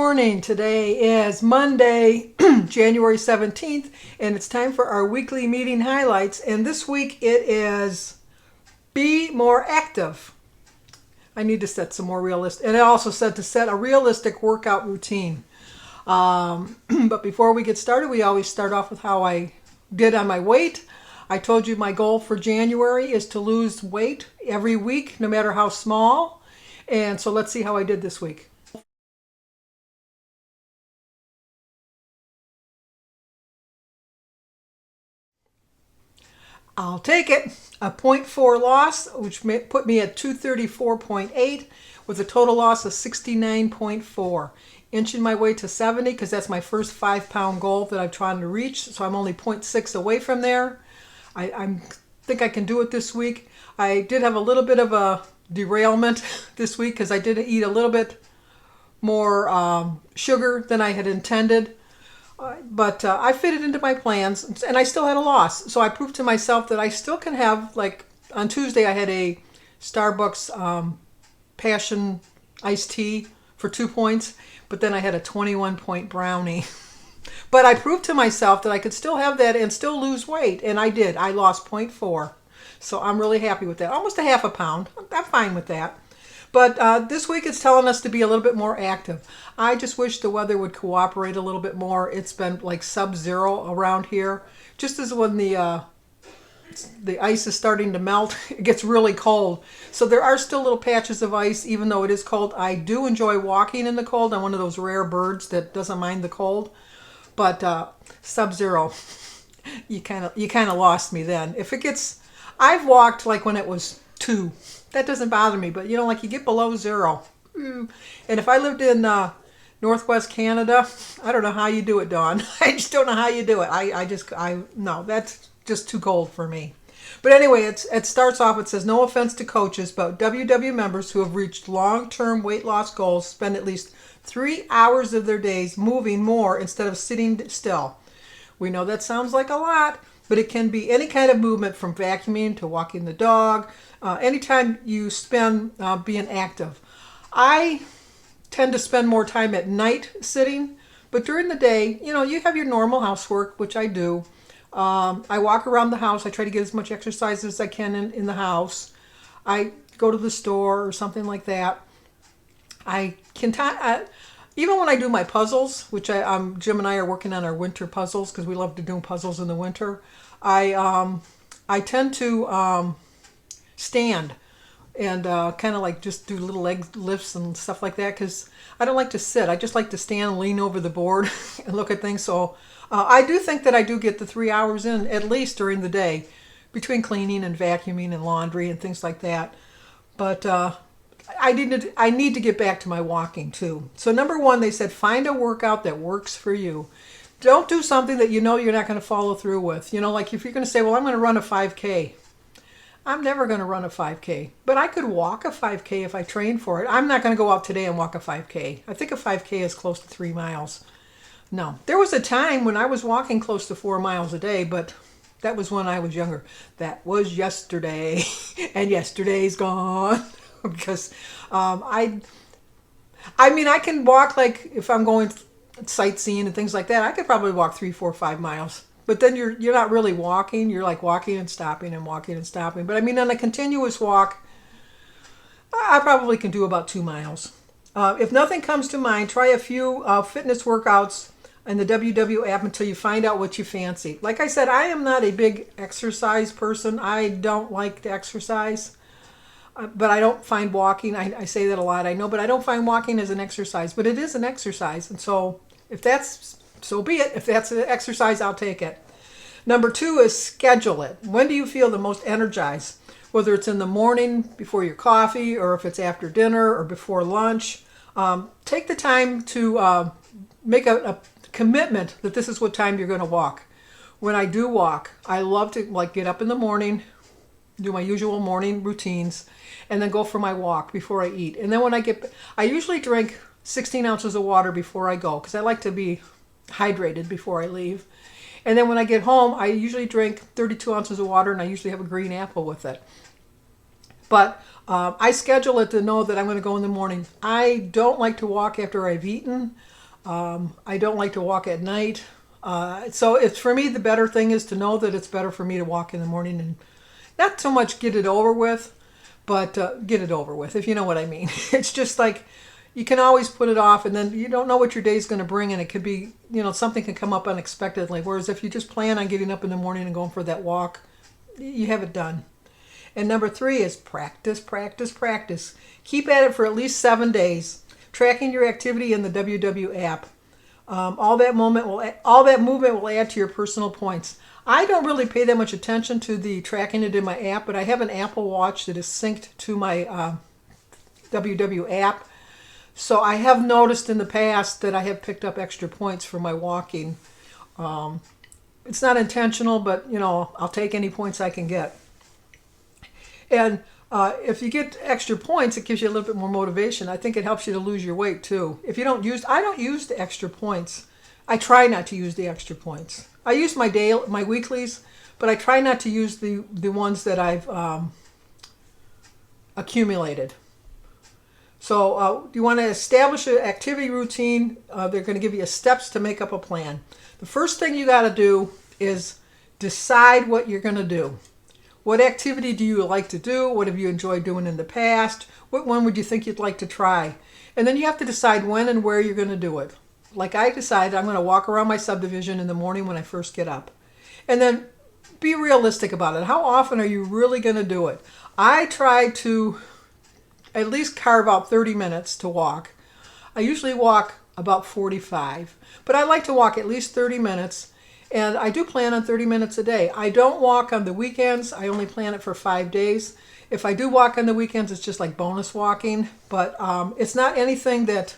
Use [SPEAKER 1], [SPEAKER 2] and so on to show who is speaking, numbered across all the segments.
[SPEAKER 1] morning. Today is Monday, January 17th, and it's time for our weekly meeting highlights. And this week it is be more active. I need to set some more realistic, and it also said to set a realistic workout routine. But before we get started, we always start off with how I did on my weight. I told you my goal for January is to lose weight every week, no matter how small. And so let's see how I did this week. I'll take it. A 0.4 loss, which put me at 234.8 with a total loss of 69.4. Inching my way to 70 because that's my first 5-pound goal that I'm trying to reach. So I'm only 0.6 away from there. I think I can do it this week. I did have a little bit of a derailment this week because I did eat a little bit more sugar than I had intended. But I fit it into my plans, and I still had a loss. So I proved to myself that I still can have, like, on Tuesday I had a Starbucks passion iced tea for 2 points, but then I had a 21-point brownie. But I proved to myself that I could still have that and still lose weight, and I did. I lost 0.4. So I'm really happy with that. Almost a half a pound. I'm fine with that. But this week it's telling us to be a little bit more active. I just wish the weather would cooperate a little bit more. It's been like sub-zero around here. Just as when the ice is starting to melt, it gets really cold. So there are still little patches of ice, even though it is cold. I do enjoy walking in the cold. I'm one of those rare birds that doesn't mind the cold. But sub-zero, you kind of lost me then. If it gets, I've walked like when it was 2. That doesn't bother me, but like you get below 0. And if I lived in Northwest Canada, I don't know how you do it, Dawn. I just don't know how you do it. No, that's just too cold for me. But anyway, it starts off, it says, no offense to coaches, but WW members who have reached long-term weight loss goals spend at least 3 hours of their days moving more instead of sitting still. We know that sounds like a lot, but it can be any kind of movement from vacuuming to walking the dog, anytime you spend being active. I tend to spend more time at night sitting, but during the day, you have your normal housework, which I do. I walk around the house. I try to get as much exercise as I can in the house. I go to the store or something like that. I can even when I do my puzzles, which Jim and I are working on our winter puzzles because we love to do puzzles in the winter. I tend to stand and kind of like just do little leg lifts and stuff like that because I don't like to sit. I just like to stand and lean over the board and look at things. So I do think that I do get the 3 hours in at least during the day between cleaning and vacuuming and laundry and things like that. But I need to get back to my walking too. So number 1, they said find a workout that works for you. Don't do something that you're not going to follow through with. Like if you're going to say, well, I'm going to run a 5K. I'm never going to run a 5K, but I could walk a 5K if I train for it. I'm not going to go out today and walk a 5K. I think a 5K is close to 3 miles. No, there was a time when I was walking close to 4 miles a day, but that was when I was younger. That was yesterday, and yesterday's gone. Because I can walk, like if I'm going sightseeing and things like that, I could probably walk 3, 4, 5 miles. But then you're not really walking. You're like walking and stopping and walking and stopping. But on a continuous walk, I probably can do about 2 miles. If nothing comes to mind, try a few fitness workouts in the WW app until you find out what you fancy. Like I said, I am not a big exercise person. I don't like to exercise. But I don't find walking, I say that a lot, I know, but I don't find walking as an exercise. But it is an exercise. And so so be it. If that's an exercise, I'll take it. Number 2 is schedule it. When do you feel the most energized? Whether it's in the morning before your coffee or if it's after dinner or before lunch. Take the time to make a commitment that this is what time you're going to walk. When I do walk, I love to get up in the morning, do my usual morning routines, and then go for my walk before I eat. And then when I usually drink 16 ounces of water before I go because I like to be hydrated before I leave. And then when I get home, I usually drink 32 ounces of water, and I usually have a green apple with it. But I schedule it to know that I'm going to go in the morning. I don't like to walk after I've eaten. I don't like to walk at night. So it's for me, the better thing is to know that it's better for me to walk in the morning and not so much get it over with, but get it over with, if you know what I mean. It's just like you can always put it off, and then you don't know what your day's going to bring, and it could be, something can come up unexpectedly. Whereas if you just plan on getting up in the morning and going for that walk, you have it done. And number 3 is practice, practice, practice. Keep at it for at least 7 days, tracking your activity in the WW app. All that movement will add to your personal points. I don't really pay that much attention to the tracking it in my app, but I have an Apple Watch that is synced to my WW app. So I have noticed in the past that I have picked up extra points for my walking. It's not intentional, but I'll take any points I can get. And if you get extra points, it gives you a little bit more motivation. I think it helps you to lose your weight too. I don't use the extra points. I try not to use the extra points. I use my weeklies, but I try not to use the ones that I've accumulated. So you want to establish an activity routine. They're going to give you steps to make up a plan. The first thing you got to do is decide what you're going to do. What activity do you like to do? What have you enjoyed doing in the past? What one would you think you'd like to try? And then you have to decide when and where you're going to do it. Like I decided I'm going to walk around my subdivision in the morning when I first get up. And then be realistic about it. How often are you really going to do it? I try to at least carve out 30 minutes to walk. I usually walk about 45, but I like to walk at least 30 minutes, and I do plan on 30 minutes a day. I don't walk on the weekends. I only plan it for 5 days. If I do walk on the weekends, it's just like bonus walking, but it's not anything that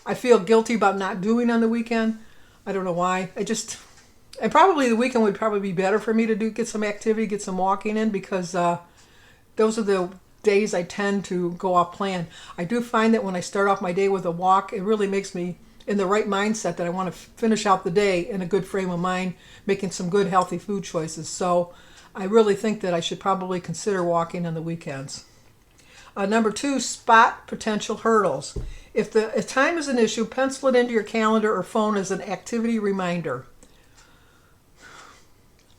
[SPEAKER 1] I feel guilty about not doing on the weekend. I don't know why. And probably the weekend would probably be better for me to get some activity, get some walking in, because those are the days I tend to go off plan. I do find that when I start off my day with a walk, it really makes me in the right mindset that I want to finish out the day in a good frame of mind, making some good healthy food choices. So I really think that I should probably consider walking on the weekends. Number 2, spot potential hurdles. If time is an issue, pencil it into your calendar or phone as an activity reminder.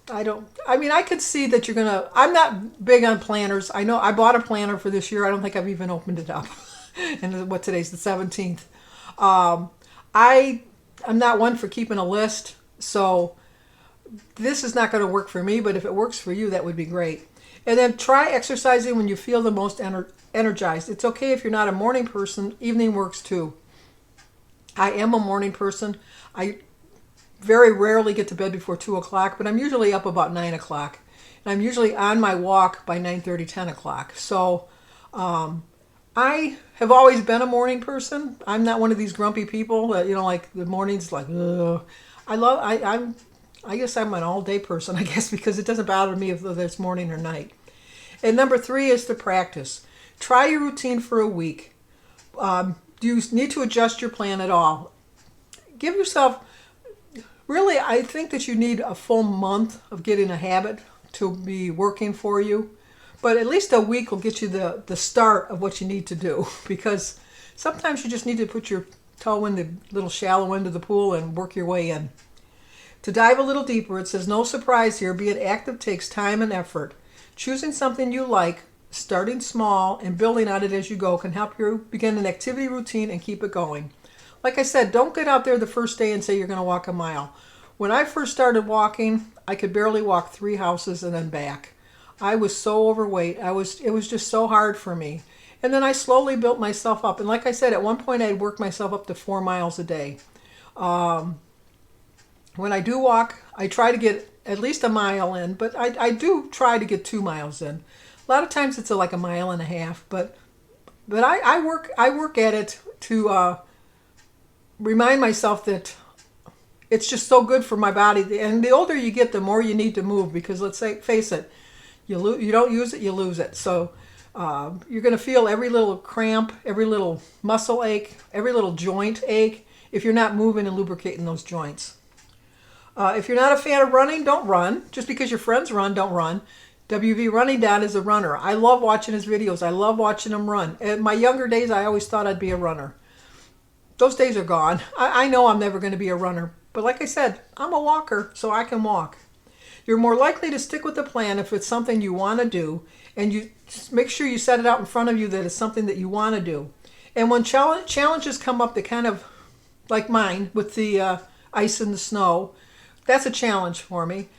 [SPEAKER 1] I could see that I'm not big on planners. I know I bought a planner for this year. I don't think I've even opened it up. And today's the 17th. I'm not one for keeping a list. So this is not going to work for me, but if it works for you, that would be great. And then try exercising when you feel the most energized. It's okay if you're not a morning person. Evening works too. I am a morning person. I very rarely get to bed before 2 o'clock, but I'm usually up about 9 o'clock. And I'm usually on my walk by 9:30, 10 o'clock. So I have always been a morning person. I'm not one of these grumpy people that, like the mornings like, ugh. I guess I'm an all-day person, I guess, because it doesn't bother me if it's morning or night. And number 3 is to practice. Try your routine for a week. Do you need to adjust your plan at all? Give yourself... Really, I think that you need a full month of getting a habit to be working for you. But at least a week will get you the start of what you need to do. Because sometimes you just need to put your toe in the little shallow end of the pool and work your way in. To dive a little deeper, it says, no surprise here, being active takes time and effort. Choosing something you like, starting small, and building on it as you go can help you begin an activity routine and keep it going. Like I said, don't get out there the first day and say you're going to walk a mile. When I first started walking, I could barely walk 3 houses and then back. I was so overweight. It was just so hard for me. And then I slowly built myself up. And like I said, at one point I'd work myself up to 4 miles a day. When I do walk, I try to get at least a mile in, but I do try to get 2 miles in. A lot of times it's like a mile and a half, but I work at it to remind myself that it's just so good for my body. And the older you get, the more you need to move, because face it, you don't use it, you lose it. So you're going to feel every little cramp, every little muscle ache, every little joint ache if you're not moving and lubricating those joints. If you're not a fan of running, don't run. Just because your friends run, don't run. WV Running Dad is a runner. I love watching his videos. I love watching him run. In my younger days, I always thought I'd be a runner. those days are gone. I know I'm never going to be a runner, but like I said, I'm a walker, so I can walk. You're more likely to stick with the plan if it's something you want to do, and you make sure you set it out in front of you that it's something that you want to do. And when challenges come up that kind of, like mine with the ice and the snow, that's a challenge for me.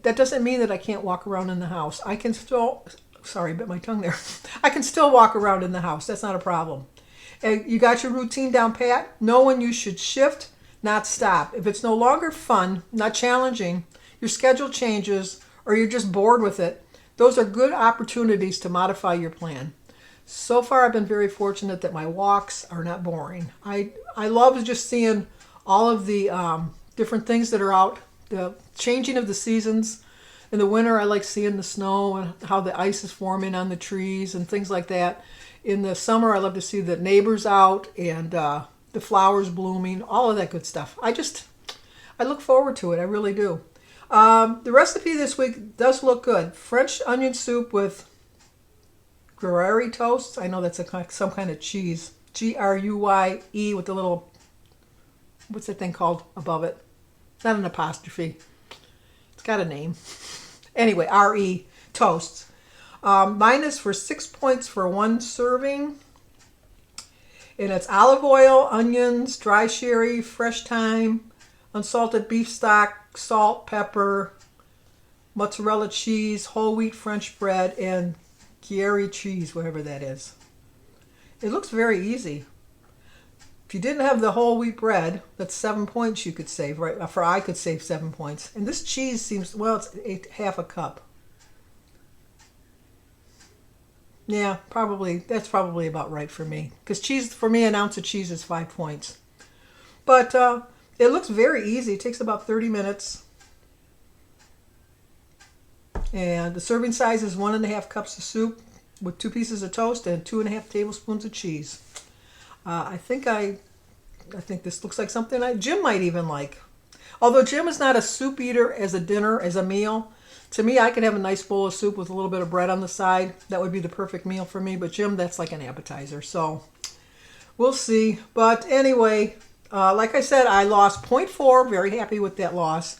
[SPEAKER 1] That doesn't mean that I can't walk around in the house. I can still, sorry, I bit my tongue there. I can still walk around in the house. That's not a problem. And you got your routine down pat. Know when you should shift, not stop. If it's no longer fun, not challenging, your schedule changes, or you're just bored with it, those are good opportunities to modify your plan. So far, I've been very fortunate that my walks are not boring. I love just seeing all of the different things that are out, the changing of the seasons. In the winter, I like seeing the snow and how the ice is forming on the trees and things like that. In the summer, I love to see the neighbors out and the flowers blooming, all of that good stuff. I look forward to it. I really do. The recipe this week does look good. French onion soup with Gruyere toast. I know that's some kind of cheese. Gruye with the little, what's that thing called above it? Not an apostrophe. It's got a name. Anyway, RE toasts. Mine is for 6 points for one serving. And it's olive oil, onions, dry sherry, fresh thyme, unsalted beef stock, salt, pepper, mozzarella cheese, whole wheat French bread, and Gruyere cheese, whatever that is. It looks very easy. If you didn't have the whole wheat bread, that's 7 points you could save, right? I could save 7 points. And this cheese seems, well, it's half a cup. Yeah, that's probably about right for me. Because cheese, for me, an ounce of cheese is 5 points. But it looks very easy. It takes about 30 minutes. And the serving size is 1.5 cups of soup with 2 pieces of toast and 2.5 tablespoons of cheese. I think this looks like something Jim might even like. Although Jim is not a soup eater as a dinner, as a meal, to me I could have a nice bowl of soup with a little bit of bread on the side. That would be the perfect meal for me. But Jim, that's like an appetizer. So we'll see. But anyway, like I said, I lost 0.4. Very happy with that loss.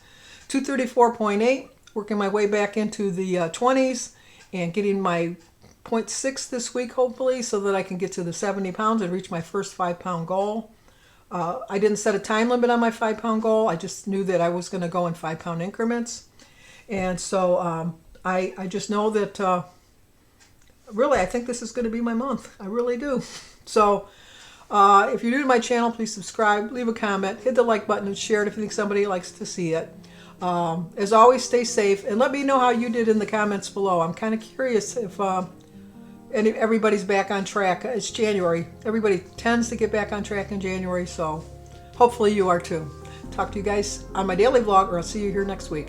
[SPEAKER 1] 234.8. Working my way back into the 20s and getting my 0.6 this week, hopefully, so that I can get to the 70 pounds and reach my first 5-pound goal. I didn't set a time limit on my 5-pound goal. I just knew that I was going to go in 5-pound increments. And so I just know that really I think this is going to be my month. I really do. So if you're new to my channel, please subscribe, leave a comment, hit the like button, and share it if you think somebody likes to see it. As always, stay safe, and let me know how you did in the comments below. I'm kind of curious if everybody's back on track. It's January. Everybody tends to get back on track in January, so hopefully you are too. Talk to you guys on my daily vlog, or I'll see you here next week.